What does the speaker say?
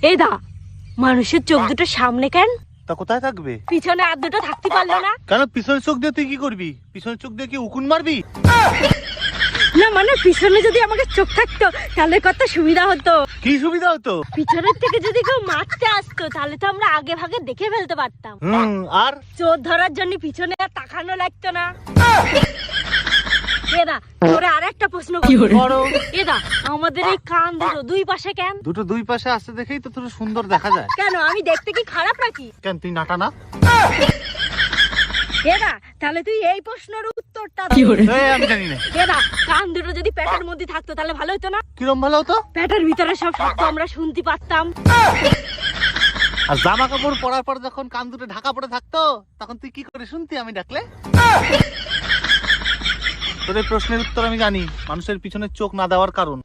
এই দা, মানুষের চোখ দুটো সামনে কেন? তা কোথায় থাকবে? পিছনে আর দুটো থাকতে পারলো না? কেন পিছনের চোখ দিয়ে তুই কি করবি? পিছনের চোখ দিয়ে কি উকুন মারবি? না মানে পিছনে যদি আমাকে চোখ থাকতো তাহলে কত সুবিধা হতো। কি সুবিধা হতো? পিছনের থেকে যদি কেউ মারতে আসতো তাহলে তো আমরা আগে ভাগে দেখে ফেলতে পারতাম। আর চোর ধরার জন্য পিছনে আর তাকানো লাগতো না। এদা তোরে আর একটা প্রশ্ন করো। এদা আমাদের এই কান দুটো দুই পাশে কেন? দুটো দুই পাশে আসতে দেখেই তো তোর সুন্দর দেখা যায়। কেন আমি দেখতে কি খারাপ নাকি? কেন তুই নাটা না? এদা তাহলে তুই এই প্রশ্নের উত্তরটা আমি জানি না। এদা কান দুটো যদি পেটের মধ্যে থাকতো তাহলে ভালো হতো না? কিরম ভালো হতো? পেটের ভিতরে সব শব্দ আমরা শুনতে পারতাম। আর জামা কাপড় পরার পর যখন কান দুটো ঢাকা পড়ে থাকতো তখন তুই কি করে শুনতি আমি ডাকলে? তোর এই প্রশ্নের উত্তর আমি জানি, মানুষের পিছনে চোখ না দেওয়ার কারণ।